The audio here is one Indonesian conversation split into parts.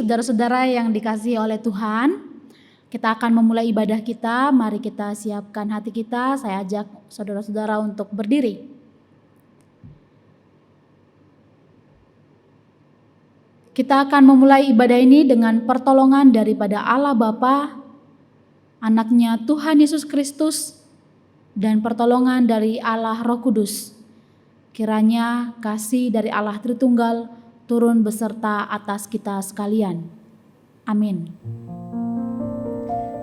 saudara-saudara yang dikasihi oleh Tuhan, kita akan memulai ibadah kita. Mari kita siapkan hati kita. Saya ajak saudara-saudara untuk berdiri. Kita akan memulai ibadah ini dengan pertolongan daripada Allah Bapa, Anaknya Tuhan Yesus Kristus, dan pertolongan dari Allah Roh Kudus. Kiranya kasih dari Allah Tritunggal turun beserta atas kita sekalian. Amin.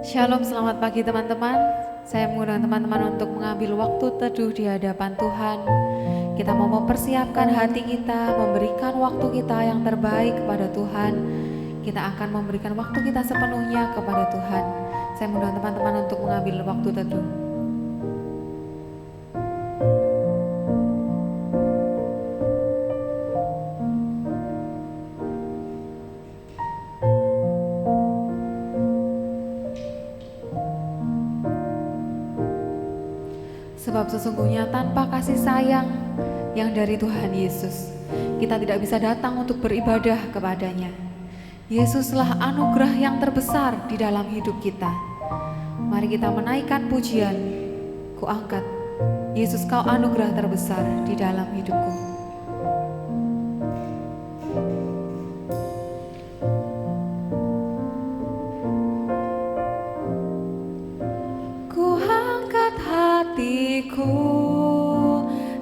Shalom, selamat pagi teman-teman. Saya mengundang teman-teman untuk mengambil waktu teduh di hadapan Tuhan. Kita mau mempersiapkan hati kita, memberikan waktu kita yang terbaik kepada Tuhan. Kita akan memberikan waktu kita sepenuhnya kepada Tuhan. Saya mengundang teman-teman untuk mengambil waktu teduh. Sebab sesungguhnya tanpa kasih sayang yang dari Tuhan Yesus, kita tidak bisa datang untuk beribadah kepadanya. Yesuslah anugerah yang terbesar di dalam hidup kita. Mari kita menaikkan pujian. Ku angkat, Yesus, kau anugerah terbesar di dalam hidupku.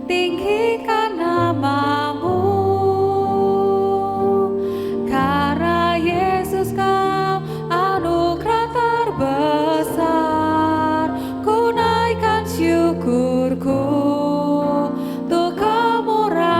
Tinggikan namamu, karena Yesus kau anugerah terbesar. Ku naikkan syukurku untuk kemurahan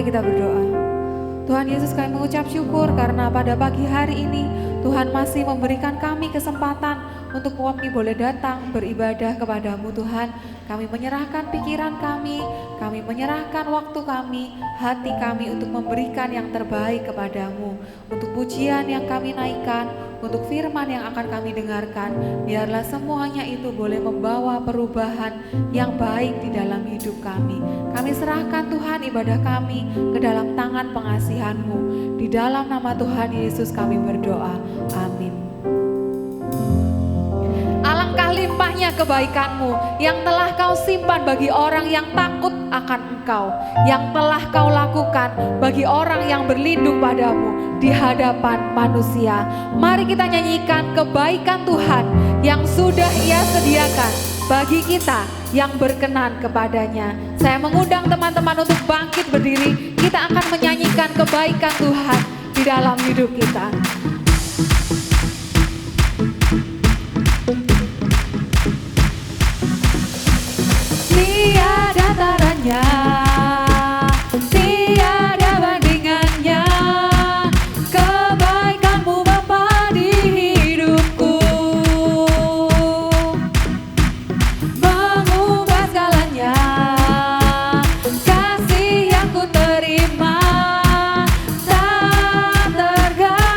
kita berdoa. Tuhan Yesus, kami mengucap syukur karena pada pagi hari ini Tuhan masih memberikan kami kesempatan untuk kami boleh datang beribadah kepadamu Tuhan. Kami menyerahkan pikiran kami menyerahkan waktu kami, hati kami untuk memberikan yang terbaik kepadamu. Untuk pujian yang kami naikkan, untuk firman yang akan kami dengarkan, biarlah semuanya itu boleh membawa perubahan yang baik di dalam hidup kami. Kami serahkan Tuhan ibadah kami ke dalam tangan pengasihan-Mu. Di dalam nama Tuhan Yesus kami berdoa. Amin. Alangkah limpahnya kebaikan-Mu yang telah Kau simpan bagi orang yang takut akan Engkau, yang telah Kau lakukan bagi orang yang berlindung padamu di hadapan manusia. Mari kita nyanyikan kebaikan Tuhan yang sudah Ia sediakan bagi kita yang berkenan kepadanya. Saya mengundang teman-teman untuk bangkit berdiri. Kita akan menyanyikan kebaikan Tuhan di dalam hidup kita. Tiada taranya, tiada bandingannya, kebaikan-Mu Bapa di hidupku, mengubah segalanya, kasih yang ku terima tak tergantikan.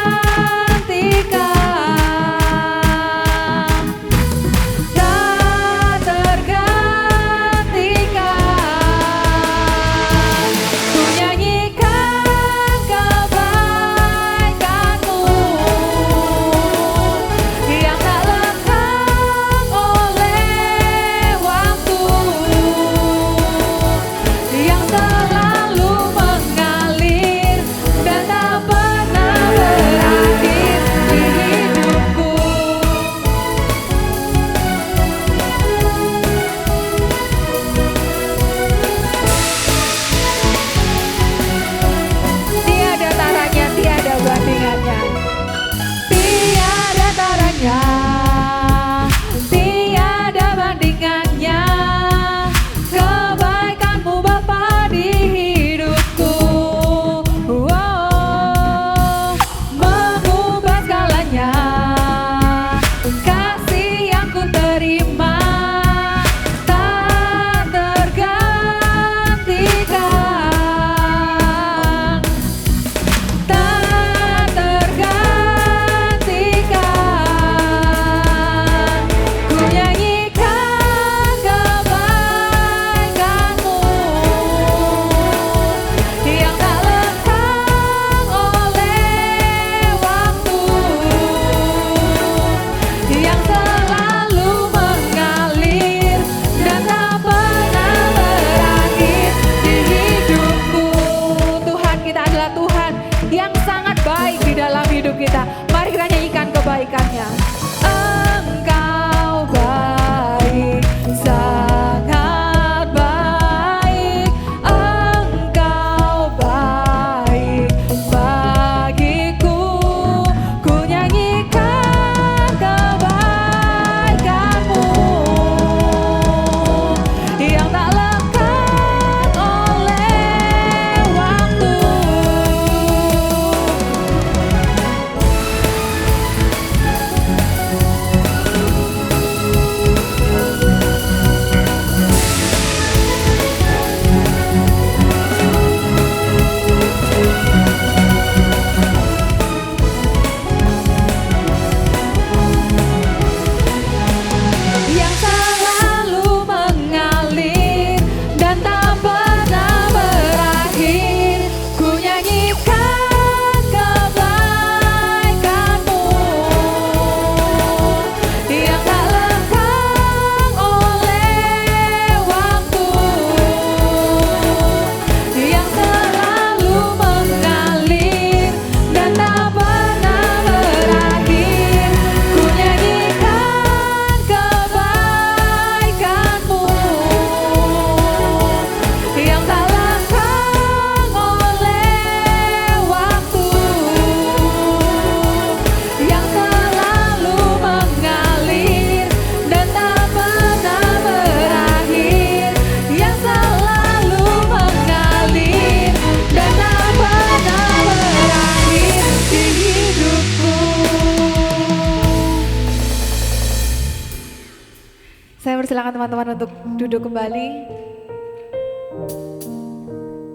persilakan teman-teman untuk duduk kembali.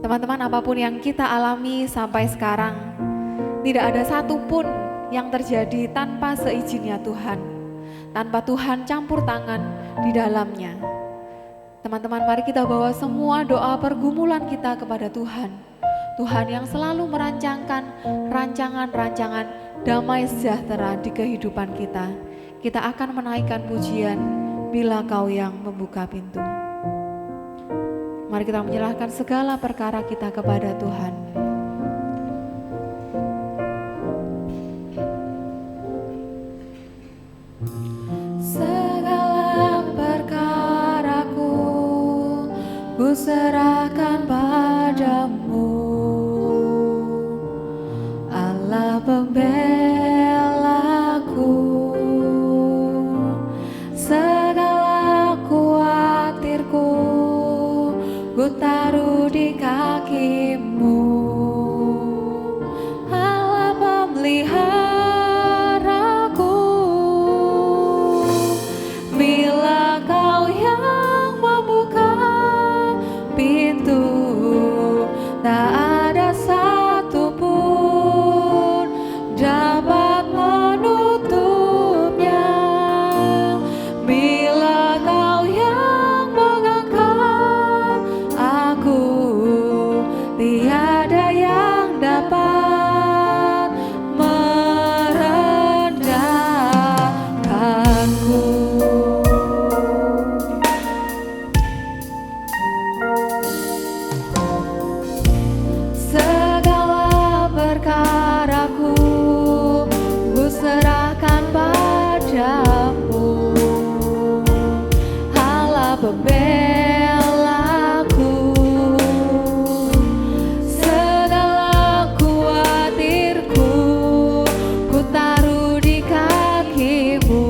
Teman-teman, apapun yang kita alami sampai sekarang, tidak ada satupun yang terjadi tanpa seizinnya Tuhan, tanpa Tuhan campur tangan di dalamnya. Teman-teman, mari kita bawa semua doa pergumulan kita kepada Tuhan. Tuhan yang selalu merancangkan rancangan-rancangan damai sejahtera di kehidupan kita. Kita akan menaikkan pujian, bila Kau yang membuka pintu. Mari kita menyerahkan segala perkara kita kepada Tuhan. Segala perkaraku ku serahkan padamu, Allah pembelaku. Segala khawatirku ku taruh di kaki-Mu, Allah pemeliharaku. Bila Kau yang membuka pintu, tak ada satupun dapat menutupnya. Bila Kau yang mengangkat aku, tiada yang dapat merendahkanku. Segala perkaraku ku serahkan padamu, Allah pembelaku. Segala khawatirku ku taruh di kaki-Mu,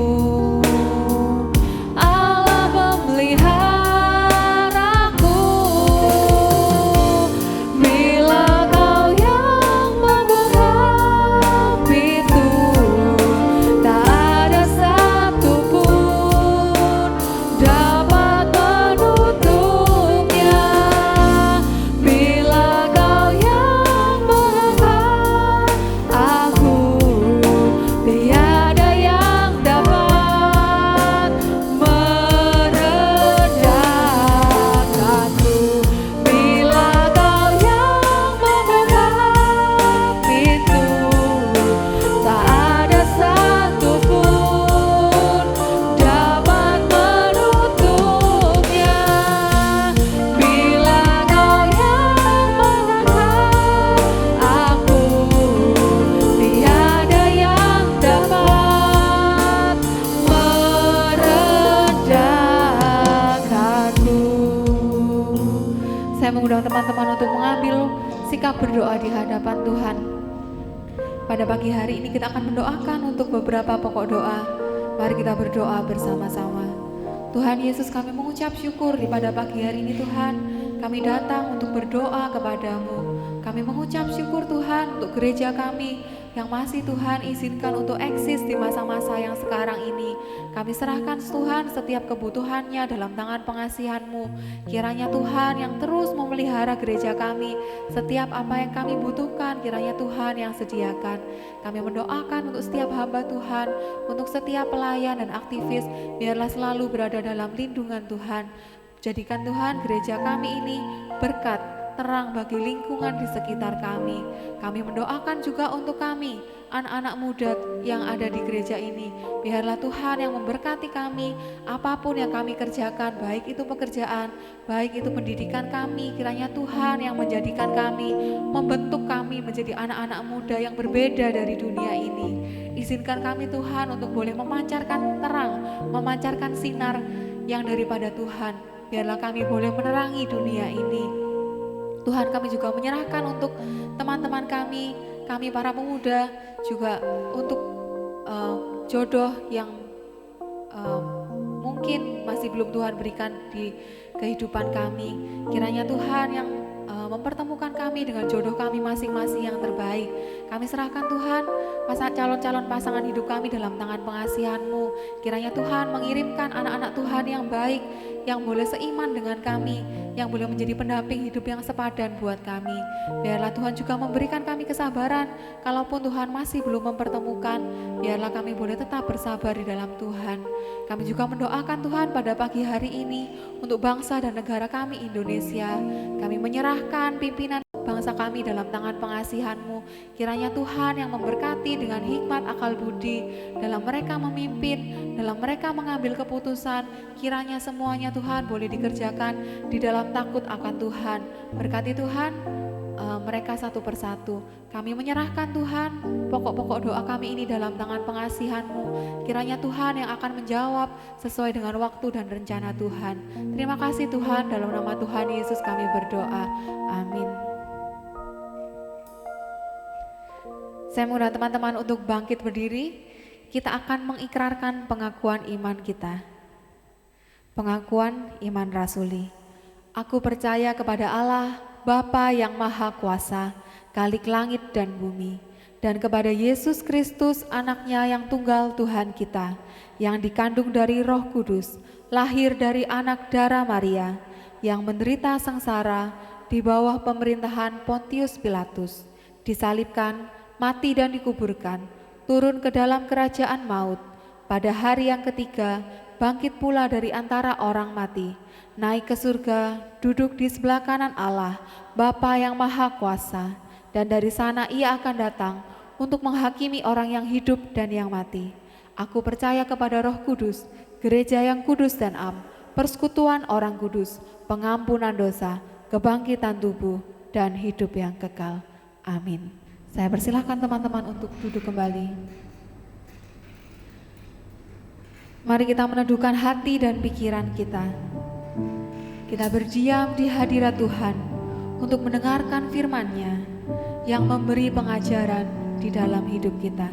Allah pemeliharaku. Bila Kau yang membuka pintu, tak ada satupun dapat menutupnya. Bila Kau yang mengangkat aku, tiada yang dapat merendahkanku. Bila Kau yang membuka pintu, tak ada satupun dapat menutupnya. Bila Kau yang mengangkat aku, tiada yang dapat merendahkanku. Saya mengundang teman-teman untuk mengambil sikap berdoa di hadapan Tuhan. Pada pagi hari ini kita akan mendoakan untuk beberapa pokok doa. Mari kita berdoa bersama-sama. Tuhan Yesus, kami mengucap syukur di pada pagi hari ini Tuhan. Kami datang untuk berdoa kepadamu. Kami mengucap syukur Tuhan untuk gereja kami yang masih Tuhan izinkan untuk eksis di masa-masa yang sekarang ini. Kami serahkan Tuhan setiap kebutuhannya dalam tangan pengasihan-Mu. Kiranya Tuhan yang terus memelihara gereja kami. Setiap apa yang kami butuhkan, kiranya Tuhan yang sediakan. Kami mendoakan untuk setiap hamba Tuhan, untuk setiap pelayan dan aktivis, biarlah selalu berada dalam lindungan Tuhan. Jadikan Tuhan gereja kami ini berkat, terang bagi lingkungan di sekitar kami. Kami mendoakan juga untuk kami, anak-anak muda yang ada di gereja ini. Biarlah Tuhan yang memberkati kami, apapun yang kami kerjakan, baik itu pekerjaan, baik itu pendidikan kami. Kiranya Tuhan yang menjadikan kami, membentuk kami menjadi anak-anak muda yang berbeda dari dunia ini. Izinkan kami Tuhan untuk boleh memancarkan terang, memancarkan sinar yang daripada Tuhan. Biarlah kami boleh menerangi dunia ini. Tuhan, kami juga menyerahkan untuk teman-teman kami para pemuda, juga untuk jodoh yang mungkin masih belum Tuhan berikan di kehidupan kami. Kiranya Tuhan yang mempertemukan kami dengan jodoh kami masing-masing yang terbaik. Kami serahkan Tuhan calon-calon pasangan hidup kami dalam tangan pengasihan-Mu. Kiranya Tuhan mengirimkan anak-anak Tuhan yang baik, yang boleh seiman dengan kami, yang boleh menjadi pendamping hidup yang sepadan buat kami. Biarlah Tuhan juga memberikan kami kesabaran, kalaupun Tuhan masih belum mempertemukan, biarlah kami boleh tetap bersabar di dalam Tuhan. Kami juga mendoakan Tuhan pada pagi hari ini untuk bangsa dan negara kami Indonesia. Kami menyerahkan pimpinan bangsa kami dalam tangan pengasihan-Mu. Kiranya Tuhan yang memberkati dengan hikmat akal budi dalam mereka memimpin, dalam mereka mengambil keputusan. Kiranya semuanya Tuhan boleh dikerjakan di dalam takut akan Tuhan. Berkati Tuhan mereka satu persatu. Kami menyerahkan Tuhan pokok-pokok doa kami ini dalam tangan pengasihan-Mu. Kiranya Tuhan yang akan menjawab sesuai dengan waktu dan rencana Tuhan. Terima kasih Tuhan, dalam nama Tuhan Yesus kami berdoa. Amin. Saya mengundang teman-teman untuk bangkit berdiri. Kita akan mengikrarkan pengakuan iman kita. Pengakuan iman rasuli. Aku percaya kepada Allah, Bapa yang Maha Kuasa, Khalik langit dan bumi, dan kepada Yesus Kristus, Anaknya yang tunggal Tuhan kita, yang dikandung dari Roh Kudus, lahir dari anak darah Maria, yang menderita sengsara di bawah pemerintahan Pontius Pilatus, disalibkan, mati dan dikuburkan, turun ke dalam kerajaan maut, pada hari yang ketiga bangkit pula dari antara orang mati, naik ke surga, duduk di sebelah kanan Allah, Bapa yang Maha Kuasa, dan dari sana Ia akan datang untuk menghakimi orang yang hidup dan yang mati. Aku percaya kepada Roh Kudus, gereja yang kudus dan am, persekutuan orang kudus, pengampunan dosa, kebangkitan tubuh, dan hidup yang kekal. Amin. Saya persilahkan teman-teman untuk duduk kembali. Mari kita meneduhkan hati dan pikiran kita. Kita berdiam di hadirat Tuhan untuk mendengarkan firman-Nya yang memberi pengajaran di dalam hidup kita.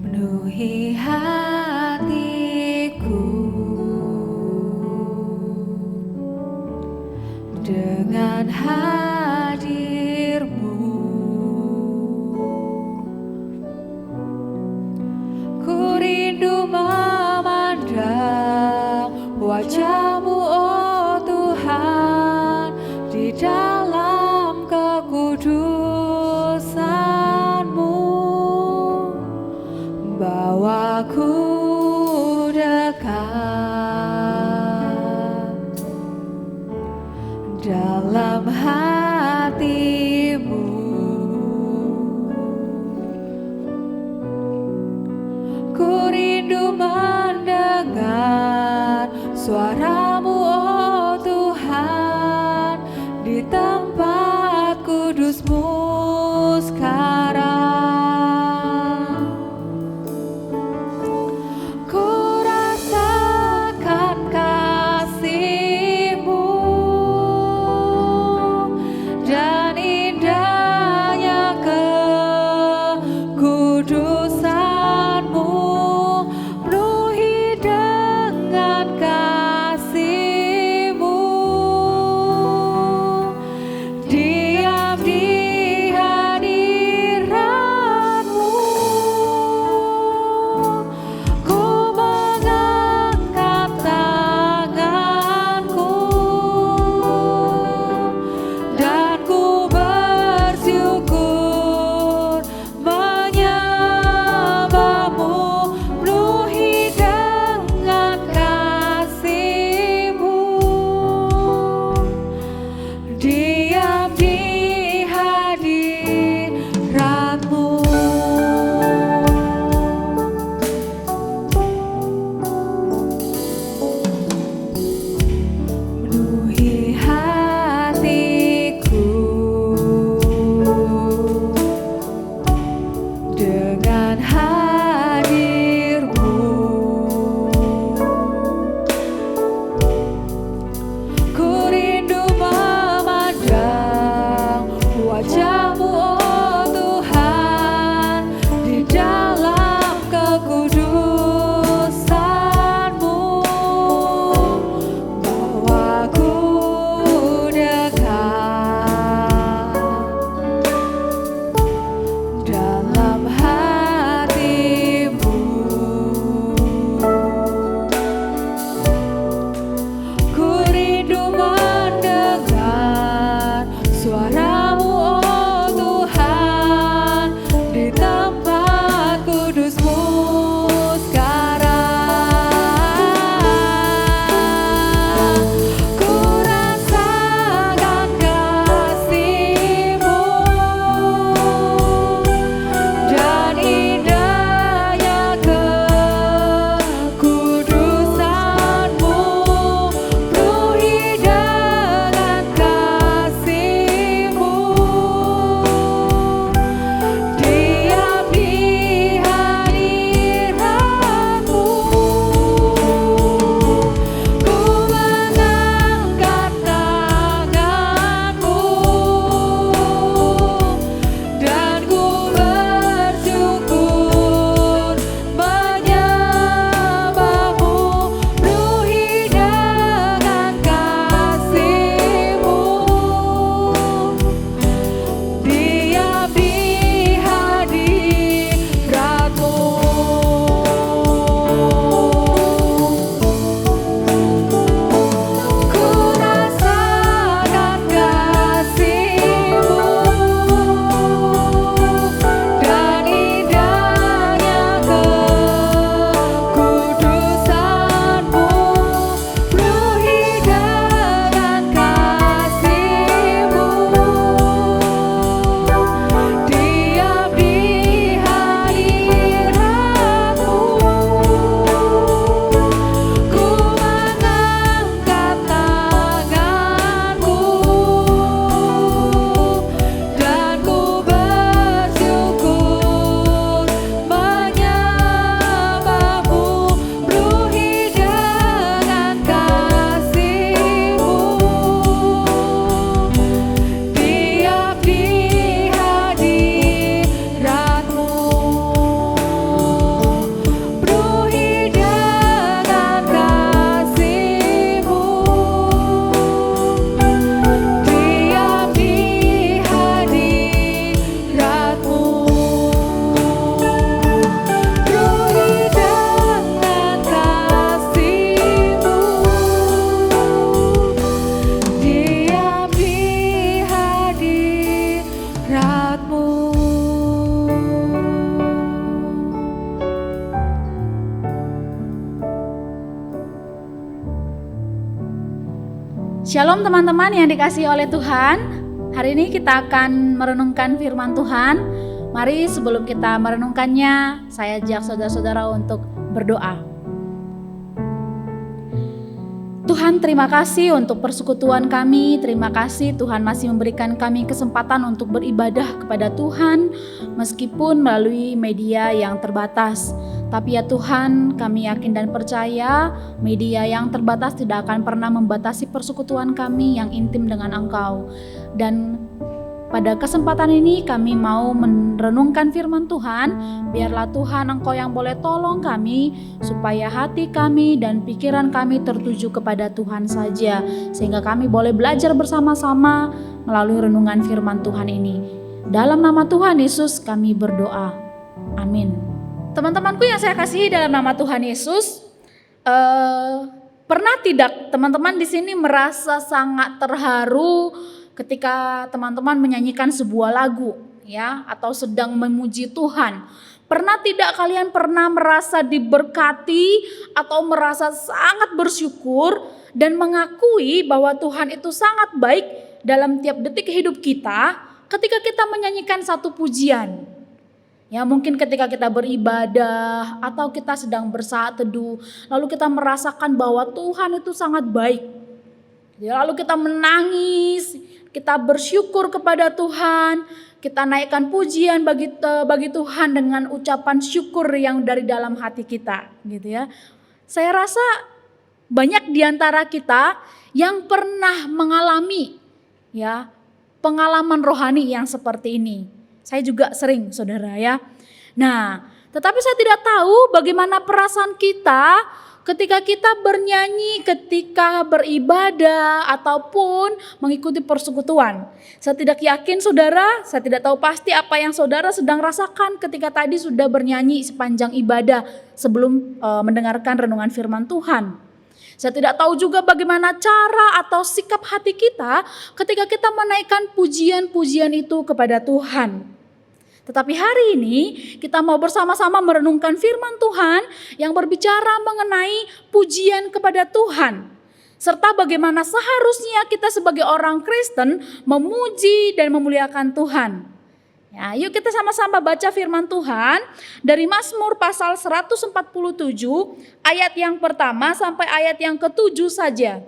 Penuhi hatiku dengan hadir-Mu. Ku rindu memandang wajah-Mu, oh Tuhan, di dalam kekudusan-Mu. Bawaku dekat dalam hati-Mu. Ku rindu mendengar suara-Mu, oh Tuhan, di tempat kudus-Mu sekarang. Ku rasakan kasih-Mu dan indahnya kekudusan-Mu, penuhi dengan kasih Shalom teman-teman yang dikasihi oleh Tuhan. Hari ini kita akan merenungkan firman Tuhan. Mari sebelum kita merenungkannya, saya ajak saudara-saudara untuk berdoa. Tuhan, terima kasih untuk persekutuan kami. Terima kasih Tuhan masih memberikan kami kesempatan untuk beribadah kepada Tuhan meskipun melalui media yang terbatas. Tapi ya Tuhan, kami yakin dan percaya media yang terbatas tidak akan pernah membatasi persekutuan kami yang intim dengan Engkau. Dan pada kesempatan ini kami mau merenungkan firman Tuhan. Biarlah Tuhan Engkau yang boleh tolong kami supaya hati kami dan pikiran kami tertuju kepada Tuhan saja, sehingga kami boleh belajar bersama-sama melalui renungan firman Tuhan ini. Dalam nama Tuhan Yesus kami berdoa. Amin. Teman-temanku yang saya kasihi dalam nama Tuhan Yesus, pernah tidak teman-teman di sini merasa sangat terharu ketika teman-teman menyanyikan sebuah lagu, ya, atau sedang memuji Tuhan? Pernah tidak kalian pernah merasa diberkati atau merasa sangat bersyukur dan mengakui bahwa Tuhan itu sangat baik dalam tiap detik hidup kita ketika kita menyanyikan satu pujian? Ya, mungkin ketika kita beribadah atau kita sedang bersaat teduh, lalu kita merasakan bahwa Tuhan itu sangat baik. Ya, lalu kita menangis, kita bersyukur kepada Tuhan, kita naikkan pujian bagi Tuhan dengan ucapan syukur yang dari dalam hati kita, gitu ya. Saya rasa banyak di antara kita yang pernah mengalami ya pengalaman rohani yang seperti ini. Saya juga sering, saudara ya. Nah, tetapi saya tidak tahu bagaimana perasaan kita ketika kita bernyanyi, ketika beribadah, ataupun mengikuti persekutuan. Saya tidak yakin saudara, saya tidak tahu pasti apa yang saudara sedang rasakan ketika tadi sudah bernyanyi sepanjang ibadah sebelum mendengarkan renungan firman Tuhan. Saya tidak tahu juga bagaimana cara atau sikap hati kita ketika kita menaikkan pujian-pujian itu kepada Tuhan. Tetapi hari ini kita mau bersama-sama merenungkan firman Tuhan yang berbicara mengenai pujian kepada Tuhan. Serta bagaimana seharusnya kita sebagai orang Kristen memuji dan memuliakan Tuhan. Ya, yuk kita sama-sama baca firman Tuhan dari Mazmur pasal 147 ayat yang pertama sampai ayat yang ke-7 saja.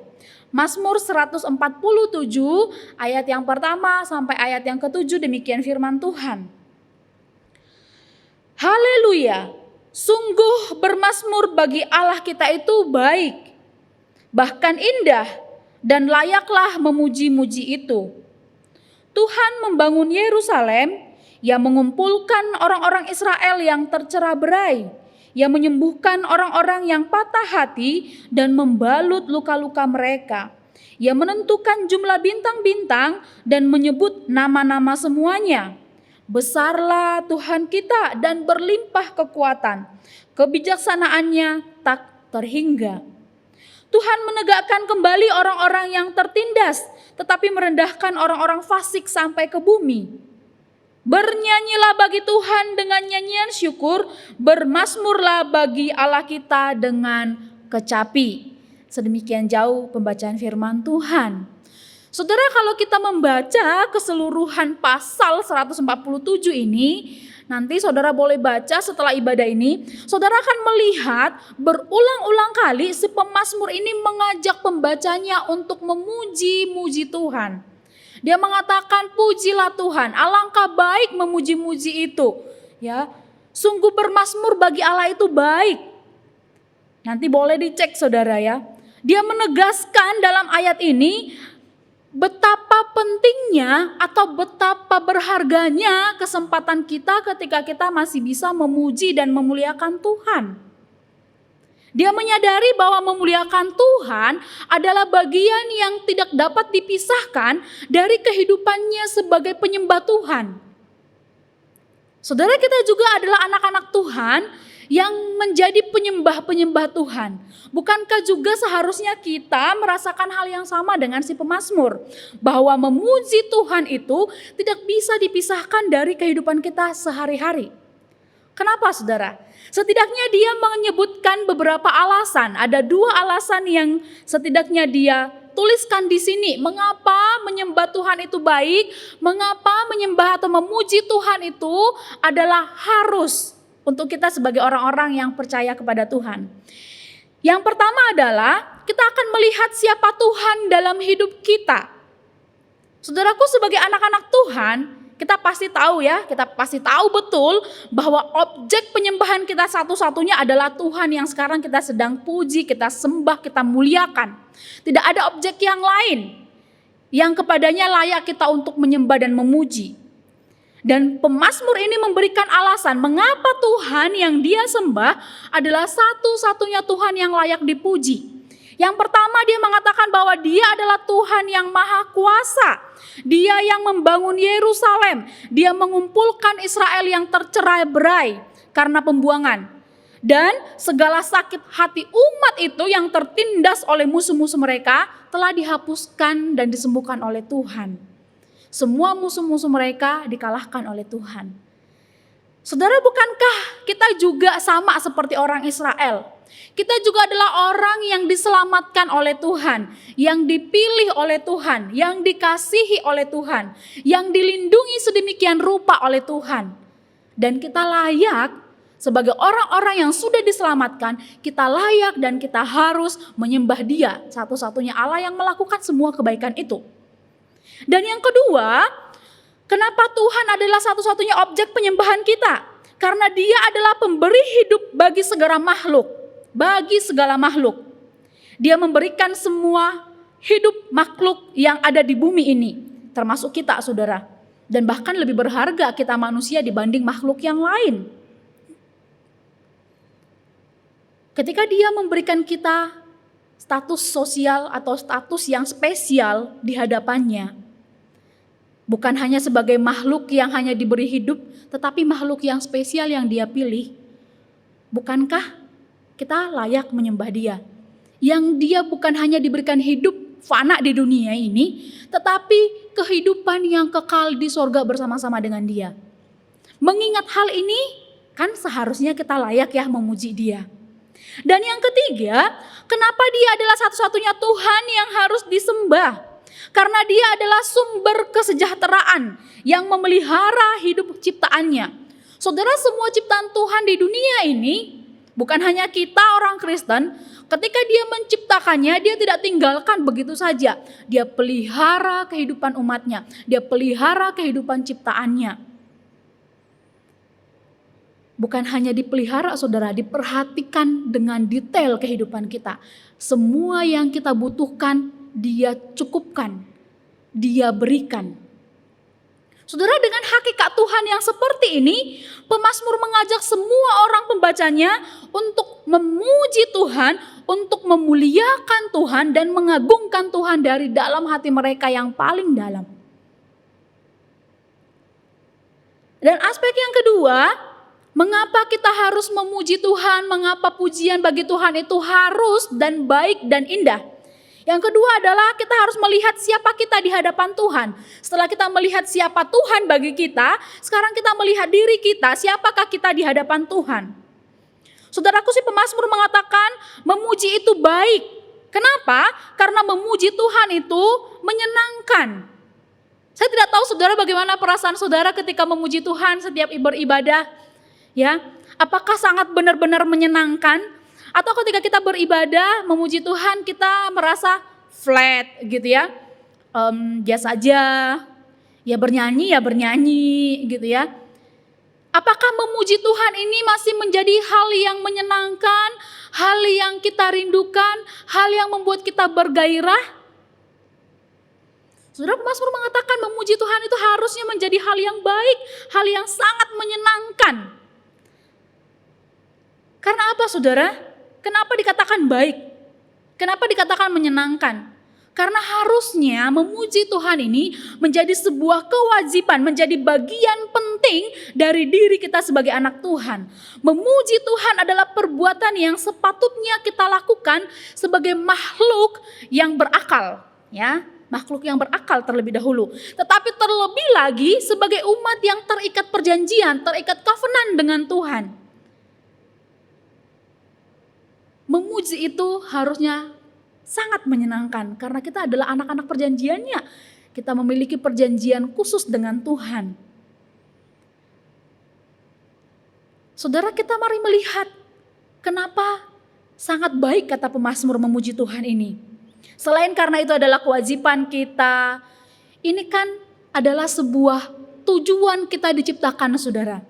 Mazmur 147 ayat yang pertama sampai ayat yang ke-7, demikian firman Tuhan. Haleluya, sungguh bermazmur bagi Allah kita itu baik, bahkan indah dan layaklah memuji-muji itu. Tuhan membangun Yerusalem, Ia mengumpulkan orang-orang Israel yang tercerai-berai, Ia menyembuhkan orang-orang yang patah hati dan membalut luka-luka mereka. Ia menentukan jumlah bintang-bintang dan menyebut nama-nama semuanya. Besarlah Tuhan kita dan berlimpah kekuatan, kebijaksanaannya tak terhingga. Tuhan menegakkan kembali orang-orang yang tertindas, tetapi merendahkan orang-orang fasik sampai ke bumi. Bernyanyilah bagi Tuhan dengan nyanyian syukur, bermazmurlah bagi Allah kita dengan kecapi. Sedemikian jauh pembacaan firman Tuhan. Saudara, kalau kita membaca keseluruhan pasal 147 ini, nanti saudara boleh baca setelah ibadah ini, saudara akan melihat berulang-ulang kali si pemazmur ini mengajak pembacanya untuk memuji-muji Tuhan. Dia mengatakan, pujilah Tuhan, alangkah baik memuji-muji itu. Ya, sungguh bermazmur bagi Allah itu baik. Nanti boleh dicek saudara ya. Dia menegaskan dalam ayat ini betapa pentingnya atau betapa berharganya kesempatan kita ketika kita masih bisa memuji dan memuliakan Tuhan. Dia menyadari bahwa memuliakan Tuhan adalah bagian yang tidak dapat dipisahkan dari kehidupannya sebagai penyembah Tuhan. Saudara, kita juga adalah anak-anak Tuhan yang menjadi penyembah-penyembah Tuhan. Bukankah juga seharusnya kita merasakan hal yang sama dengan si pemazmur? Bahwa memuji Tuhan itu tidak bisa dipisahkan dari kehidupan kita sehari-hari. Kenapa saudara? Setidaknya dia menyebutkan beberapa alasan. Ada 2 alasan yang setidaknya dia dituliskan di sini. Mengapa menyembah Tuhan itu baik? Mengapa menyembah atau memuji Tuhan itu adalah harus untuk kita sebagai orang-orang yang percaya kepada Tuhan. Yang pertama adalah kita akan melihat siapa Tuhan dalam hidup kita. Saudaraku, sebagai anak-anak Tuhan, kita pasti tahu ya, kita pasti tahu betul bahwa objek penyembahan kita satu-satunya adalah Tuhan yang sekarang kita sedang puji, kita sembah, kita muliakan. Tidak ada objek yang lain yang kepadanya layak kita untuk menyembah dan memuji. Dan pemazmur ini memberikan alasan mengapa Tuhan yang dia sembah adalah satu-satunya Tuhan yang layak dipuji. Yang pertama, dia mengatakan bahwa dia adalah Tuhan yang maha kuasa. Dia yang membangun Yerusalem. Dia mengumpulkan Israel yang tercerai-berai karena pembuangan. Dan segala sakit hati umat itu yang tertindas oleh musuh-musuh mereka telah dihapuskan dan disembuhkan oleh Tuhan. Semua musuh-musuh mereka dikalahkan oleh Tuhan. Saudara, bukankah kita juga sama seperti orang Israel? Kita juga adalah orang yang diselamatkan oleh Tuhan, yang dipilih oleh Tuhan, yang dikasihi oleh Tuhan, yang dilindungi sedemikian rupa oleh Tuhan. Dan kita layak sebagai orang-orang yang sudah diselamatkan, kita layak dan kita harus menyembah Dia, satu-satunya Allah yang melakukan semua kebaikan itu. Dan yang kedua, kenapa Tuhan adalah satu-satunya objek penyembahan kita? Karena Dia adalah pemberi hidup bagi segala makhluk. Bagi segala makhluk. Dia memberikan semua hidup makhluk yang ada di bumi ini. Termasuk kita, saudara. Dan bahkan lebih berharga kita manusia dibanding makhluk yang lain. Ketika Dia memberikan kita status sosial atau status yang spesial di hadapannya, bukan hanya sebagai makhluk yang hanya diberi hidup, tetapi makhluk yang spesial yang Dia pilih. Bukankah kita layak menyembah Dia? Yang Dia bukan hanya diberikan hidup fana di dunia ini, tetapi kehidupan yang kekal di sorga bersama-sama dengan Dia. Mengingat hal ini, kan seharusnya kita layak ya memuji Dia. Dan yang ketiga, kenapa Dia adalah satu-satunya Tuhan yang harus disembah? Karena Dia adalah sumber kesejahteraan yang memelihara hidup ciptaannya. Saudara, semua ciptaan Tuhan di dunia ini, bukan hanya kita orang Kristen, ketika Dia menciptakannya, Dia tidak tinggalkan begitu saja. Dia pelihara kehidupan umatnya, Dia pelihara kehidupan ciptaannya. Bukan hanya dipelihara, saudara, diperhatikan dengan detail kehidupan kita. Semua yang kita butuhkan, Dia cukupkan, Dia berikan. Saudara, dengan hakikat Tuhan yang seperti ini, pemazmur mengajak semua orang pembacanya untuk memuji Tuhan, untuk memuliakan Tuhan dan mengagungkan Tuhan dari dalam hati mereka yang paling dalam. Dan aspek yang kedua, mengapa kita harus memuji Tuhan, mengapa pujian bagi Tuhan itu harus dan baik dan indah. Yang kedua adalah kita harus melihat siapa kita di hadapan Tuhan. Setelah kita melihat siapa Tuhan bagi kita, sekarang kita melihat diri kita, siapakah kita di hadapan Tuhan. Saudaraku, si pemazmur mengatakan memuji itu baik. Kenapa? Karena memuji Tuhan itu menyenangkan. Saya tidak tahu saudara bagaimana perasaan saudara ketika memuji Tuhan setiap beribadah. Ya, apakah sangat benar-benar menyenangkan? Atau ketika kita beribadah, memuji Tuhan, kita merasa flat gitu ya. Biasa aja, ya bernyanyi gitu ya. Apakah memuji Tuhan ini masih menjadi hal yang menyenangkan, hal yang kita rindukan, hal yang membuat kita bergairah? Saudara, pemazmur mengatakan memuji Tuhan itu harusnya menjadi hal yang baik, hal yang sangat menyenangkan. Karena apa, saudara? Kenapa dikatakan baik? Kenapa dikatakan menyenangkan? Karena harusnya memuji Tuhan ini menjadi sebuah kewajiban, menjadi bagian penting dari diri kita sebagai anak Tuhan. Memuji Tuhan adalah perbuatan yang sepatutnya kita lakukan sebagai makhluk yang berakal, ya. Makhluk yang berakal terlebih dahulu. Tetapi terlebih lagi sebagai umat yang terikat perjanjian, terikat covenant dengan Tuhan. Memuji itu harusnya sangat menyenangkan karena kita adalah anak-anak perjanjiannya. Kita memiliki perjanjian khusus dengan Tuhan. Saudara, kita mari melihat kenapa sangat baik kata pemazmur memuji Tuhan ini. Selain karena itu adalah kewajiban kita, ini kan adalah sebuah tujuan kita diciptakan, saudara.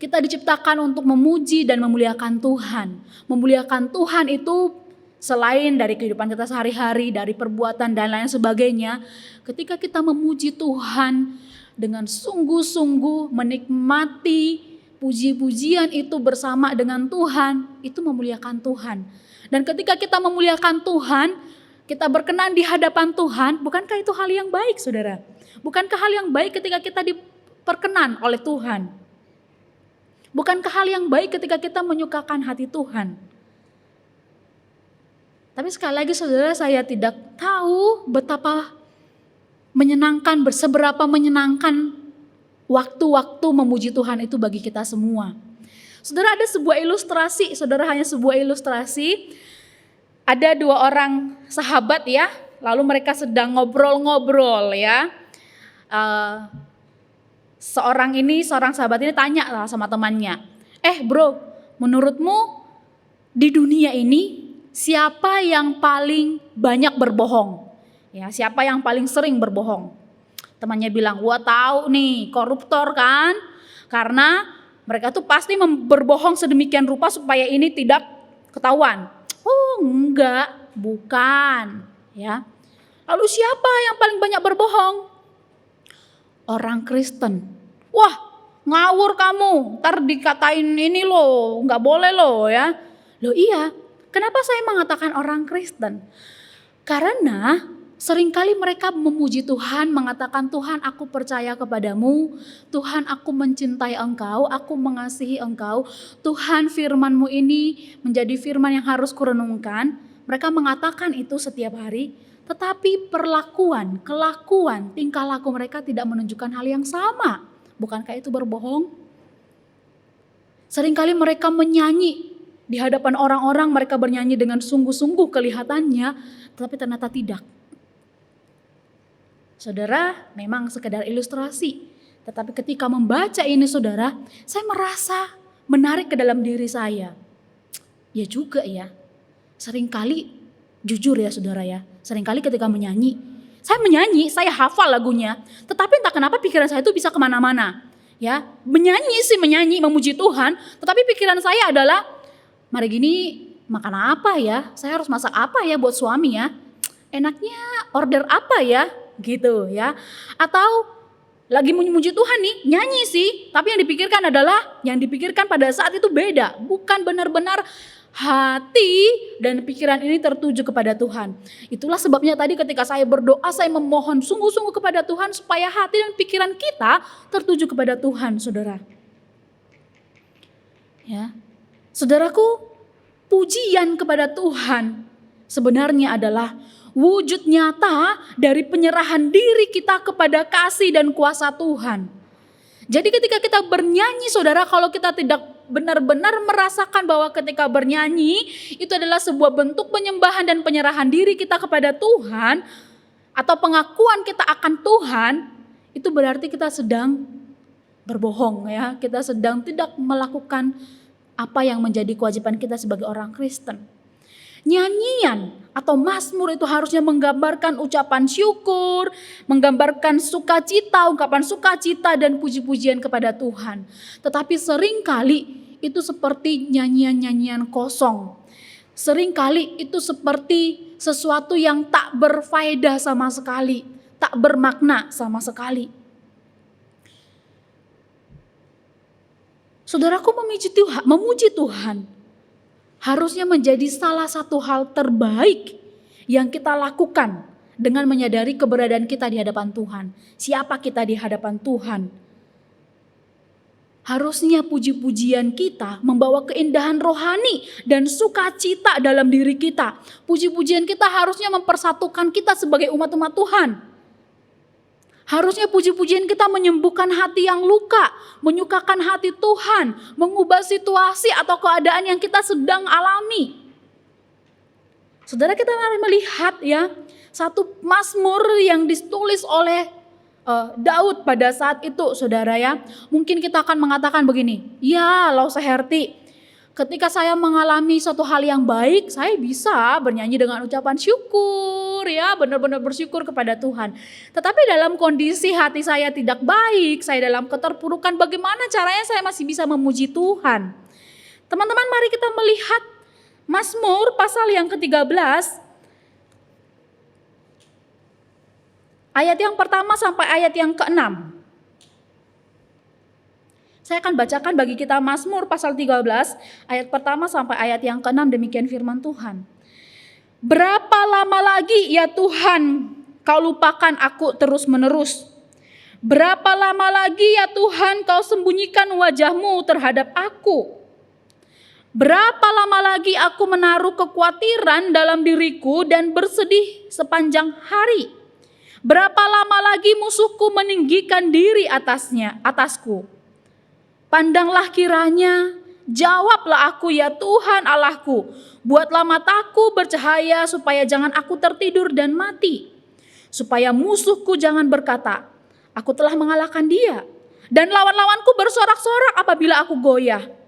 Kita diciptakan untuk memuji dan memuliakan Tuhan. Memuliakan Tuhan itu selain dari kehidupan kita sehari-hari, dari perbuatan dan lain sebagainya, ketika kita memuji Tuhan dengan sungguh-sungguh menikmati puji-pujian itu bersama dengan Tuhan, itu memuliakan Tuhan. Dan ketika kita memuliakan Tuhan, kita berkenan di hadapan Tuhan, bukankah itu hal yang baik, saudara? Bukankah hal yang baik ketika kita diperkenan oleh Tuhan? Bukankah hal yang baik ketika kita menyukakan hati Tuhan? Tapi sekali lagi saudara, saya tidak tahu betapa menyenangkan, seberapa menyenangkan waktu-waktu memuji Tuhan itu bagi kita semua. Saudara, ada sebuah ilustrasi, saudara, hanya sebuah ilustrasi. Ada dua orang sahabat ya, lalu mereka sedang ngobrol-ngobrol ya. Seorang sahabat ini tanya lah sama temannya, bro, menurutmu di dunia ini siapa yang paling banyak berbohong? Ya, siapa yang paling sering berbohong? Temannya bilang, gua tahu nih, koruptor kan? Karena mereka tuh pasti berbohong sedemikian rupa supaya ini tidak ketahuan. Oh, enggak, bukan, ya. Lalu siapa yang paling banyak berbohong? Orang Kristen. Wah, ngawur kamu, ntar dikatain ini loh, nggak boleh loh ya. Loh iya, kenapa saya mengatakan orang Kristen? Karena seringkali mereka memuji Tuhan, mengatakan Tuhan aku percaya kepadamu, Tuhan aku mencintai engkau, aku mengasihi engkau, Tuhan firman-Mu ini menjadi firman yang harus kurenungkan. Mereka mengatakan itu setiap hari, tetapi perlakuan, kelakuan, tingkah laku mereka tidak menunjukkan hal yang sama. Bukankah itu berbohong? Seringkali mereka menyanyi di hadapan orang-orang, mereka bernyanyi dengan sungguh-sungguh kelihatannya, tetapi ternyata tidak. Saudara, memang sekedar ilustrasi, tetapi ketika membaca ini saudara, saya merasa menarik ke dalam diri saya. Ya juga ya, seringkali jujur ya saudara ya, seringkali ketika menyanyi, saya hafal lagunya, tetapi entah kenapa pikiran saya itu bisa kemana-mana. Ya, menyanyi, memuji Tuhan, tetapi pikiran saya adalah, mari gini makan apa ya, saya harus masak apa ya buat suami ya, enaknya order apa ya, gitu ya. Atau lagi memuji Tuhan nih, nyanyi sih, tapi yang dipikirkan pada saat itu beda, bukan benar-benar hati dan pikiran ini tertuju kepada Tuhan. Itulah sebabnya tadi ketika saya berdoa, saya memohon sungguh-sungguh kepada Tuhan supaya hati dan pikiran kita tertuju kepada Tuhan, saudara. Ya, saudaraku, pujian kepada Tuhan sebenarnya adalah wujud nyata dari penyerahan diri kita kepada kasih dan kuasa Tuhan. Jadi ketika kita bernyanyi saudara, kalau kita tidak benar-benar merasakan bahwa ketika bernyanyi itu adalah sebuah bentuk penyembahan dan penyerahan diri kita kepada Tuhan, atau pengakuan kita akan Tuhan, itu berarti kita sedang berbohong ya, kita sedang tidak melakukan apa yang menjadi kewajiban kita sebagai orang Kristen. Nyanyian atau mazmur itu harusnya menggambarkan ucapan syukur, menggambarkan sukacita, ungkapan sukacita dan puji-pujian kepada Tuhan. Tetapi seringkali itu seperti nyanyian-nyanyian kosong. Seringkali itu seperti sesuatu yang tak berfaedah sama sekali, tak bermakna sama sekali. Saudaraku, memuji Tuhan harusnya menjadi salah satu hal terbaik yang kita lakukan dengan menyadari keberadaan kita di hadapan Tuhan. Siapa kita di hadapan Tuhan? Harusnya puji-pujian kita membawa keindahan rohani dan sukacita dalam diri kita. Puji-pujian kita harusnya mempersatukan kita sebagai umat-umat Tuhan. Harusnya puji-pujian kita menyembuhkan hati yang luka, menyukakan hati Tuhan, mengubah situasi atau keadaan yang kita sedang alami. Saudara, kita mari melihat ya satu mazmur yang ditulis oleh Daud pada saat itu, saudara ya. Mungkin kita akan mengatakan begini, ya Lau Seherti, ketika saya mengalami suatu hal yang baik, saya bisa bernyanyi dengan ucapan syukur ya, benar-benar bersyukur kepada Tuhan. Tetapi dalam kondisi hati saya tidak baik, saya dalam keterpurukan, bagaimana caranya saya masih bisa memuji Tuhan? Teman-teman, mari kita melihat Mazmur pasal yang ke-13, ayat yang pertama sampai ayat yang ke-6. Saya akan bacakan bagi kita Mazmur pasal 13 ayat pertama sampai ayat yang ke-6, demikian firman Tuhan. Berapa lama lagi ya Tuhan kau lupakan aku terus menerus? Berapa lama lagi ya Tuhan kau sembunyikan wajahmu terhadap aku? Berapa lama lagi aku menaruh kekhawatiran dalam diriku dan bersedih sepanjang hari? Berapa lama lagi musuhku meninggikan diri atasku? Pandanglah kiranya, jawablah aku ya Tuhan Allahku. Buatlah mataku bercahaya supaya jangan aku tertidur dan mati. Supaya musuhku jangan berkata, aku telah mengalahkan dia. Dan lawan-lawanku bersorak-sorak apabila aku goyah.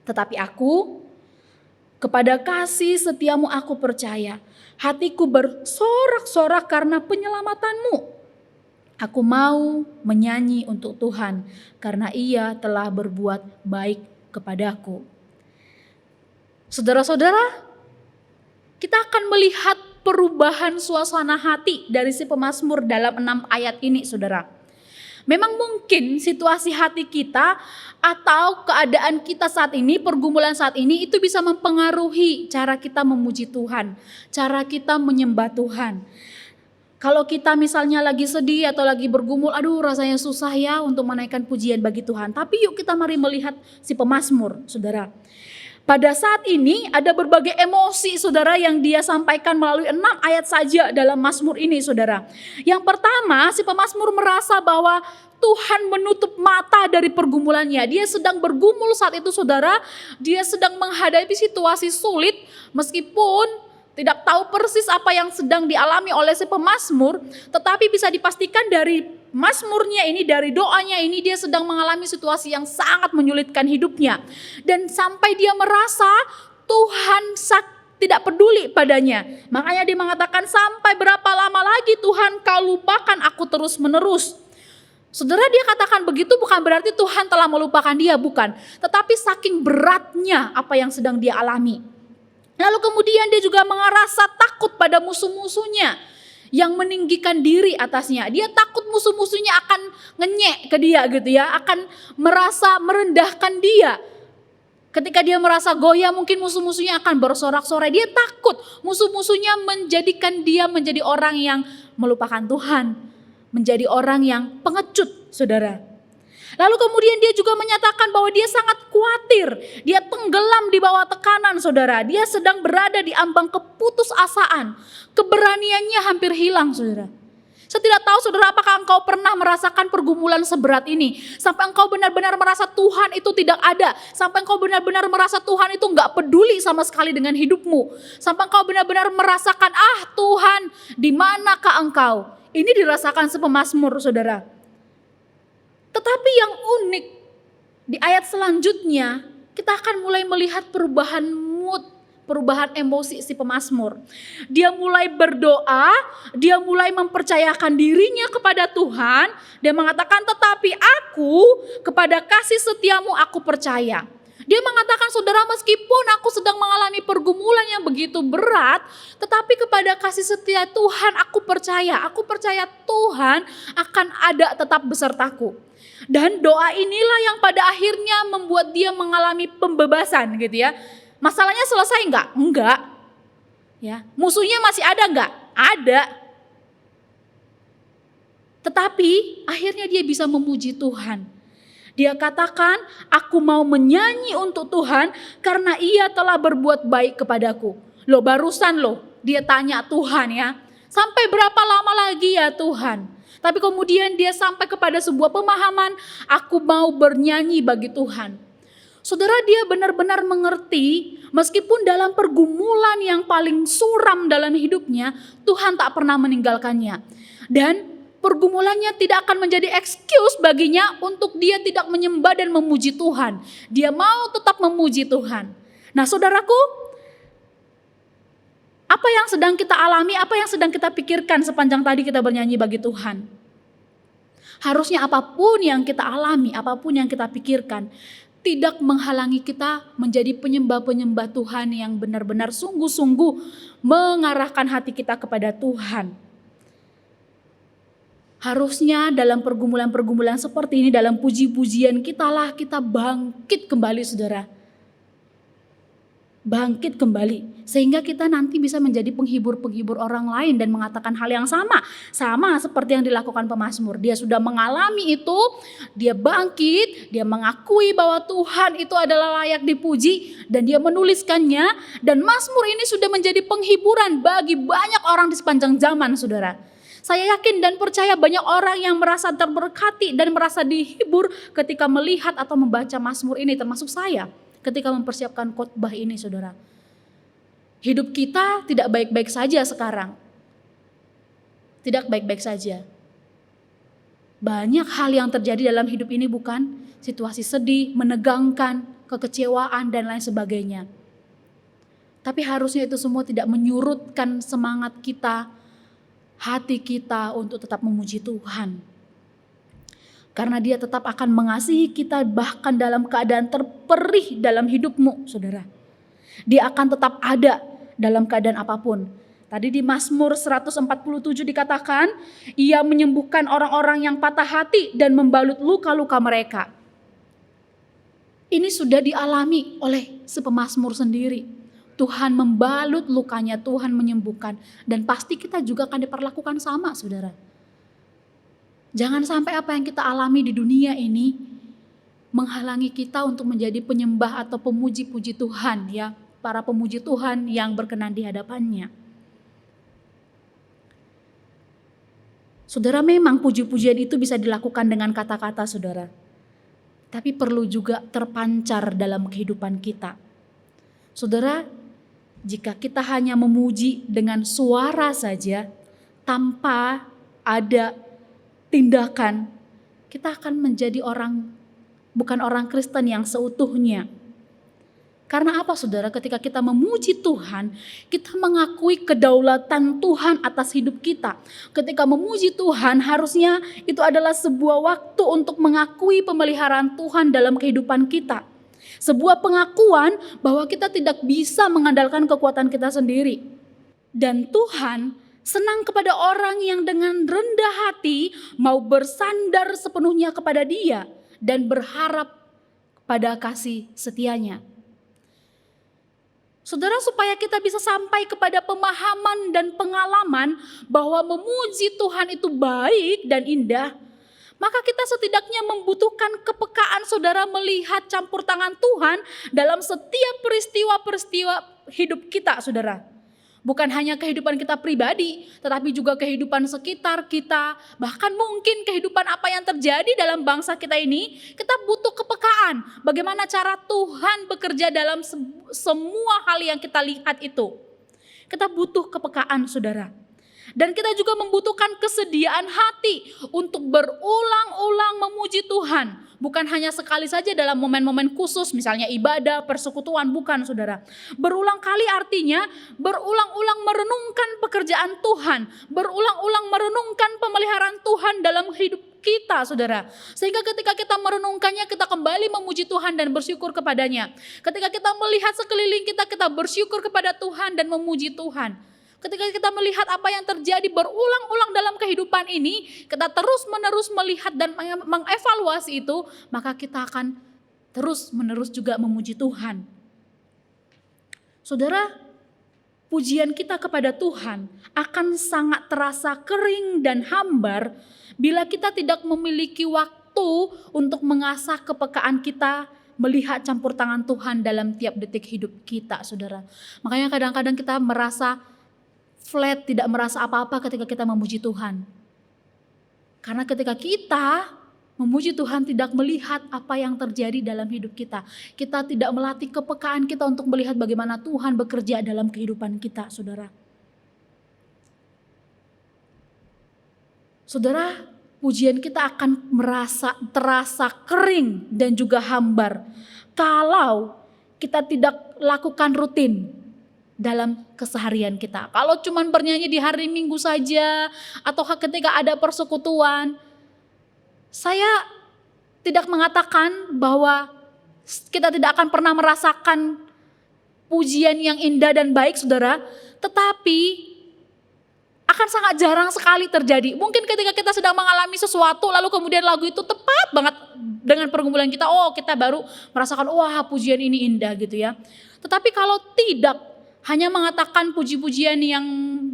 Tetapi aku, kepada kasih setiamu aku percaya. Hatiku bersorak-sorak karena penyelamatanmu. Aku mau menyanyi untuk Tuhan karena Ia telah berbuat baik kepadaku. Saudara-saudara, kita akan melihat perubahan suasana hati dari si pemazmur dalam 6 ayat ini, saudara. Memang mungkin situasi hati kita atau keadaan kita saat ini, pergumulan saat ini itu bisa mempengaruhi cara kita memuji Tuhan, cara kita menyembah Tuhan. Kalau kita misalnya lagi sedih atau lagi bergumul, aduh rasanya susah ya untuk menaikkan pujian bagi Tuhan. Tapi yuk kita mari melihat si pemazmur, saudara. Pada saat ini ada berbagai emosi, saudara, yang dia sampaikan melalui 6 ayat saja dalam Mazmur ini, saudara. Yang pertama, si pemazmur merasa bahwa Tuhan menutup mata dari pergumulannya. Dia sedang bergumul saat itu, saudara. Dia sedang menghadapi situasi sulit meskipun tidak tahu persis apa yang sedang dialami oleh si pemazmur, tetapi bisa dipastikan dari mazmurnya ini, dari doanya ini, dia sedang mengalami situasi yang sangat menyulitkan hidupnya. Dan sampai dia merasa Tuhan tidak peduli padanya. Makanya dia mengatakan, sampai berapa lama lagi Tuhan kau lupakan aku terus menerus. Saudara, dia katakan begitu bukan berarti Tuhan telah melupakan dia, bukan. Tetapi saking beratnya apa yang sedang dia alami. Lalu kemudian dia juga merasa takut pada musuh-musuhnya yang meninggikan diri atasnya. Dia takut musuh-musuhnya akan ngenyek ke dia gitu ya, akan merasa merendahkan dia. Ketika dia merasa goyah, mungkin musuh-musuhnya akan bersorak-sorai. Dia takut musuh-musuhnya menjadikan dia menjadi orang yang melupakan Tuhan, menjadi orang yang pengecut, saudara. Lalu kemudian dia juga menyatakan bahwa dia sangat khawatir, dia tenggelam di bawah tekanan, saudara. Dia sedang berada di ambang keputusasaan, keberaniannya hampir hilang, saudara. Saya tidak tahu, saudara, apakah engkau pernah merasakan pergumulan seberat ini, sampai engkau benar-benar merasa Tuhan itu tidak ada, sampai engkau benar-benar merasa Tuhan itu gak peduli sama sekali dengan hidupmu, sampai engkau benar-benar merasakan, Tuhan, di manakah engkau? Ini dirasakan sepemazmur, saudara. Tetapi yang unik di ayat selanjutnya, kita akan mulai melihat perubahan mood, perubahan emosi si pemazmur. Dia mulai berdoa, dia mulai mempercayakan dirinya kepada Tuhan. Dia mengatakan, tetapi aku kepada kasih setiamu aku percaya. Dia mengatakan, saudara, meskipun aku sedang mengalami pergumulan yang begitu berat, tetapi kepada kasih setia Tuhan aku percaya. Aku percaya Tuhan akan ada tetap besertaku. Dan doa inilah yang pada akhirnya membuat dia mengalami pembebasan gitu ya. Masalahnya selesai enggak? Enggak. Ya, musuhnya masih ada enggak? Ada. Tetapi akhirnya dia bisa memuji Tuhan. Dia katakan, aku mau menyanyi untuk Tuhan karena Ia telah berbuat baik kepadaku. Loh, barusan dia tanya Tuhan ya, sampai berapa lama lagi ya Tuhan? Tapi kemudian dia sampai kepada sebuah pemahaman, aku mau bernyanyi bagi Tuhan. Saudara, dia benar-benar mengerti meskipun dalam pergumulan yang paling suram dalam hidupnya, Tuhan tak pernah meninggalkannya. Dan pergumulannya tidak akan menjadi excuse baginya untuk dia tidak menyembah dan memuji Tuhan. Dia mau tetap memuji Tuhan. Nah saudaraku, apa yang sedang kita alami, apa yang sedang kita pikirkan sepanjang tadi kita bernyanyi bagi Tuhan? Harusnya apapun yang kita alami, apapun yang kita pikirkan, tidak menghalangi kita menjadi penyembah-penyembah Tuhan yang benar-benar sungguh-sungguh mengarahkan hati kita kepada Tuhan. Harusnya dalam pergumulan-pergumulan seperti ini, dalam puji-pujian kita bangkit kembali saudara. Bangkit kembali sehingga kita nanti bisa menjadi penghibur-penghibur orang lain dan mengatakan hal yang sama seperti yang dilakukan pemazmur. Dia sudah mengalami itu, dia bangkit, dia mengakui bahwa Tuhan itu adalah layak dipuji dan dia menuliskannya, dan mazmur ini sudah menjadi penghiburan bagi banyak orang di sepanjang zaman saudara. Saya yakin dan percaya banyak orang yang merasa terberkati dan merasa dihibur ketika melihat atau membaca mazmur ini, termasuk saya. Ketika mempersiapkan khotbah ini saudara. Hidup kita tidak baik-baik saja sekarang. Tidak baik-baik saja. Banyak hal yang terjadi dalam hidup ini, bukan? Situasi sedih, menegangkan, kekecewaan dan lain sebagainya. Tapi harusnya itu semua tidak menyurutkan semangat kita, hati kita untuk tetap memuji Tuhan. Karena dia tetap akan mengasihi kita bahkan dalam keadaan terperih dalam hidupmu saudara. Dia akan tetap ada dalam keadaan apapun. Tadi di Mazmur 147 dikatakan, ia menyembuhkan orang-orang yang patah hati dan membalut luka-luka mereka. Ini sudah dialami oleh si pemazmur sendiri. Tuhan membalut lukanya, Tuhan menyembuhkan. Dan pasti kita juga akan diperlakukan sama saudara. Jangan sampai apa yang kita alami di dunia ini menghalangi kita untuk menjadi penyembah atau pemuji-puji Tuhan ya, para pemuji Tuhan yang berkenan di hadapannya. Saudara, memang puji-pujian itu bisa dilakukan dengan kata-kata saudara. Tapi perlu juga terpancar dalam kehidupan kita. Saudara, jika kita hanya memuji dengan suara saja tanpa ada tindakan, kita akan menjadi bukan orang Kristen yang seutuhnya. Karena apa saudara? Ketika kita memuji Tuhan, kita mengakui kedaulatan Tuhan atas hidup kita. Ketika memuji Tuhan, harusnya itu adalah sebuah waktu untuk mengakui pemeliharaan Tuhan dalam kehidupan kita. Sebuah pengakuan bahwa kita tidak bisa mengandalkan kekuatan kita sendiri. Dan Tuhan senang kepada orang yang dengan rendah hati mau bersandar sepenuhnya kepada Dia dan berharap pada kasih setianya. Saudara, supaya kita bisa sampai kepada pemahaman dan pengalaman bahwa memuji Tuhan itu baik dan indah, maka kita setidaknya membutuhkan kepekaan saudara melihat campur tangan Tuhan dalam setiap peristiwa-peristiwa hidup kita saudara. Bukan hanya kehidupan kita pribadi, tetapi juga kehidupan sekitar kita. Bahkan mungkin kehidupan apa yang terjadi dalam bangsa kita ini, kita butuh kepekaan. Bagaimana cara Tuhan bekerja dalam semua hal yang kita lihat itu. Kita butuh kepekaan saudara. Dan kita juga membutuhkan kesediaan hati untuk berulang-ulang memuji Tuhan. Bukan hanya sekali saja dalam momen-momen khusus, misalnya ibadah, persekutuan, bukan saudara. Berulang kali artinya berulang-ulang merenungkan pekerjaan Tuhan. Berulang-ulang merenungkan pemeliharaan Tuhan dalam hidup kita saudara. Sehingga ketika kita merenungkannya, kita kembali memuji Tuhan dan bersyukur kepadanya. Ketika kita melihat sekeliling kita, kita bersyukur kepada Tuhan dan memuji Tuhan. Ketika kita melihat apa yang terjadi berulang-ulang dalam kehidupan ini, kita terus-menerus melihat dan mengevaluasi itu, maka kita akan terus-menerus juga memuji Tuhan. Saudara, pujian kita kepada Tuhan akan sangat terasa kering dan hambar bila kita tidak memiliki waktu untuk mengasah kepekaan kita melihat campur tangan Tuhan dalam tiap detik hidup kita, saudara. Makanya kadang-kadang kita merasa flat, tidak merasa apa-apa ketika kita memuji Tuhan. Karena ketika kita Memuji Tuhan tidak melihat apa yang terjadi dalam hidup kita. Kita tidak melatih kepekaan kita untuk melihat bagaimana Tuhan bekerja dalam kehidupan kita, saudara. Saudara, pujian kita akan terasa kering dan juga hambar kalau kita tidak lakukan rutin dalam keseharian kita. Kalau cuman bernyanyi di hari Minggu saja atau ketika ada persekutuan, saya tidak mengatakan bahwa kita tidak akan pernah merasakan pujian yang indah dan baik, saudara. Tetapi akan sangat jarang sekali terjadi. Mungkin ketika kita sedang mengalami sesuatu lalu kemudian lagu itu tepat banget dengan pergumulan kita. Oh, kita baru merasakan wah pujian ini indah gitu ya. Tetapi kalau tidak, hanya mengatakan puji-pujian yang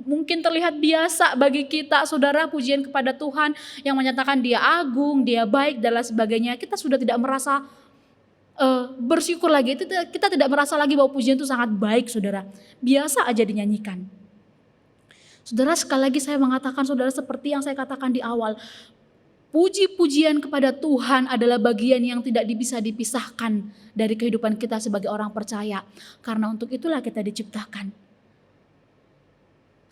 mungkin terlihat biasa bagi kita, saudara, pujian kepada Tuhan yang menyatakan dia agung, dia baik dan lain sebagainya, kita sudah tidak merasa bersyukur lagi. Kita tidak merasa lagi bahwa pujian itu sangat baik, saudara. Biasa aja dinyanyikan. Saudara, sekali lagi saya mengatakan, saudara, seperti yang saya katakan di awal, puji-pujian kepada Tuhan adalah bagian yang tidak bisa dipisahkan dari kehidupan kita sebagai orang percaya. Karena untuk itulah kita diciptakan.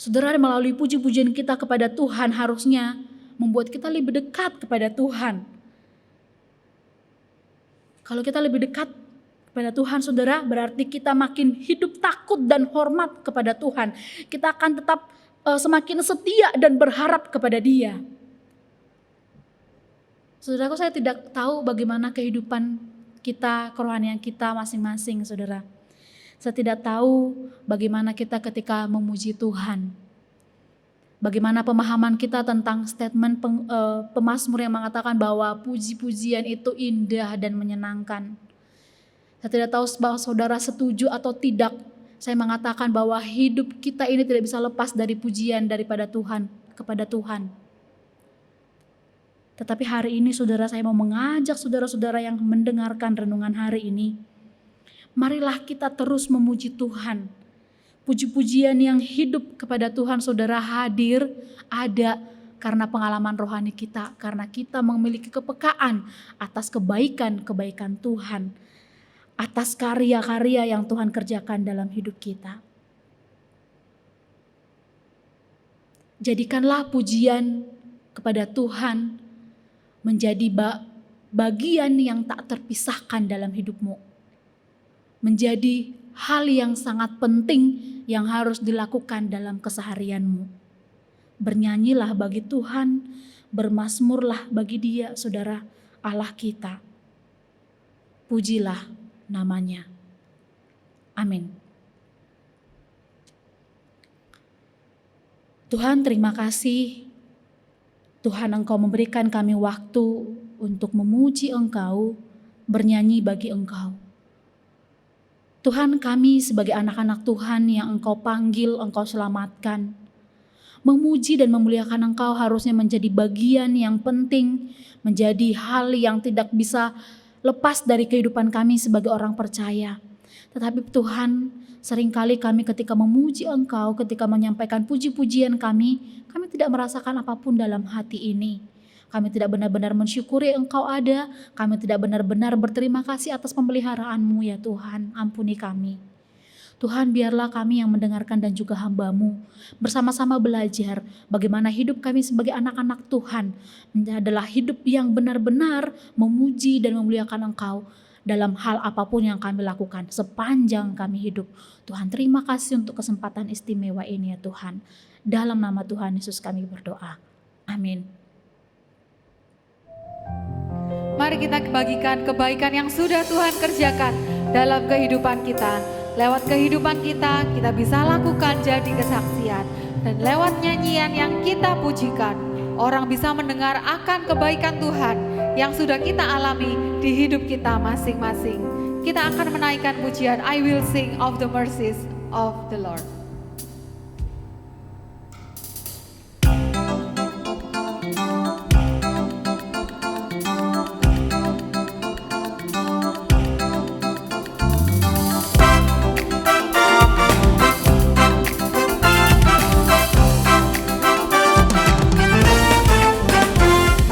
Saudara, melalui puji-pujian kita kepada Tuhan harusnya membuat kita lebih dekat kepada Tuhan. Kalau kita lebih dekat kepada Tuhan, saudara, berarti kita makin hidup takut dan hormat kepada Tuhan. Kita akan tetap semakin setia dan berharap kepada Dia. Saudaraku, saya tidak tahu bagaimana kehidupan kita, kerohanian kita masing-masing, saudara. Saya tidak tahu bagaimana kita ketika memuji Tuhan. Bagaimana pemahaman kita tentang statement pemazmur yang mengatakan bahwa puji-pujian itu indah dan menyenangkan. Saya tidak tahu bahwa saudara setuju atau tidak. Saya mengatakan bahwa hidup kita ini tidak bisa lepas dari pujian daripada Tuhan, kepada Tuhan. Tetapi hari ini saudara, saya mau mengajak saudara-saudara yang mendengarkan renungan hari ini. Marilah kita terus memuji Tuhan. Puji-pujian yang hidup kepada Tuhan, saudara, hadir, ada karena pengalaman rohani kita. Karena kita memiliki kepekaan atas kebaikan-kebaikan Tuhan. Atas karya-karya yang Tuhan kerjakan dalam hidup kita. Jadikanlah pujian kepada Tuhan menjadi bagian yang tak terpisahkan dalam hidupmu. Menjadi hal yang sangat penting yang harus dilakukan dalam keseharianmu. Bernyanyilah bagi Tuhan, bermazmurlah bagi Dia, saudara, Allah kita. Pujilah namanya. Amin. Tuhan, terima kasih. Tuhan, Engkau memberikan kami waktu untuk memuji Engkau, bernyanyi bagi Engkau. Tuhan, kami sebagai anak-anak Tuhan yang Engkau panggil, Engkau selamatkan. Memuji dan memuliakan Engkau harusnya menjadi bagian yang penting, menjadi hal yang tidak bisa lepas dari kehidupan kami sebagai orang percaya. Tetapi Tuhan, seringkali kami ketika memuji Engkau, ketika menyampaikan puji-pujian kami tidak merasakan apapun dalam hati ini. Kami tidak benar-benar mensyukuri Engkau ada, kami tidak benar-benar berterima kasih atas pemeliharaan-Mu ya Tuhan, ampuni kami. Tuhan, biarlah kami yang mendengarkan dan juga hamba-Mu bersama-sama belajar bagaimana hidup kami sebagai anak-anak Tuhan adalah hidup yang benar-benar memuji dan memuliakan Engkau dalam hal apapun yang kami lakukan sepanjang kami hidup. Tuhan, terima kasih untuk kesempatan istimewa ini ya Tuhan. Dalam nama Tuhan Yesus kami berdoa. Amin. Mari kita bagikan kebaikan yang sudah Tuhan kerjakan dalam kehidupan kita. Lewat kehidupan kita, kita bisa lakukan jadi kesaksian. Dan lewat nyanyian yang kita pujikan, orang bisa mendengar akan kebaikan Tuhan yang sudah kita alami di hidup kita masing-masing. Kita akan menaikkan pujian I Will Sing of the Mercies of the Lord.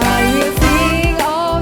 I will sing of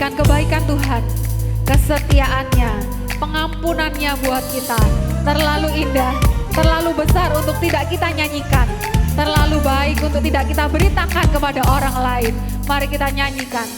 menyanyikan kebaikan Tuhan, kesetiaannya, pengampunannya buat kita. Terlalu indah, terlalu besar untuk tidak kita nyanyikan, terlalu baik untuk tidak kita beritakan kepada orang lain. Mari kita nyanyikan.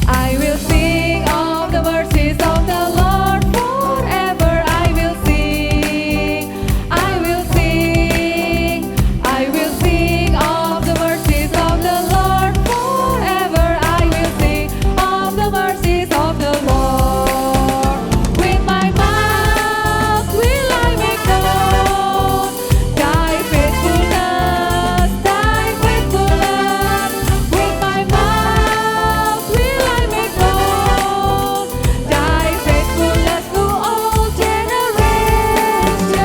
I will sing of the mercies of the Lord forever. I will sing, I will sing, I will sing of the mercies of the Lord forever. I will sing of the mercies of the Lord. With my mouth will I make known thy faithfulness, thy faithfulness. With my mouth will I make known thy faithfulness to all generations.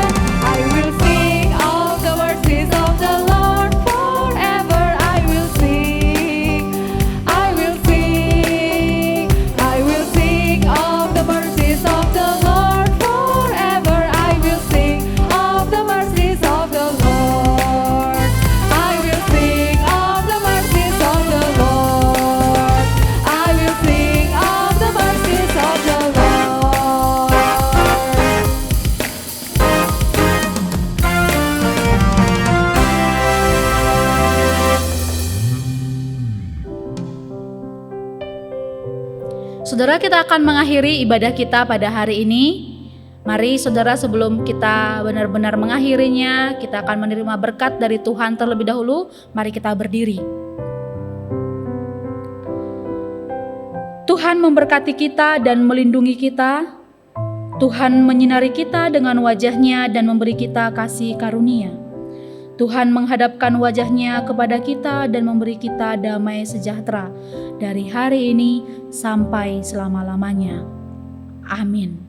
I will sing of the mercies of the Lord forever. I will sing, I will sing, I will sing of the mercies of the Lord forever. I will sing of the mercies of the Lord. I will sing of the mercies of the Lord. I will sing of the mercies of the Lord. Saudara, kita akan mengakhiri ibadah kita pada hari ini. Mari saudara, sebelum kita benar-benar mengakhirinya, kita akan menerima berkat dari Tuhan terlebih dahulu. Mari kita berdiri. Tuhan memberkati kita dan melindungi kita. Tuhan menyinari kita dengan wajah-Nya dan memberi kita kasih karunia. Tuhan menghadapkan wajah-Nya kepada kita dan memberi kita damai sejahtera dari hari ini sampai selama-lamanya. Amin.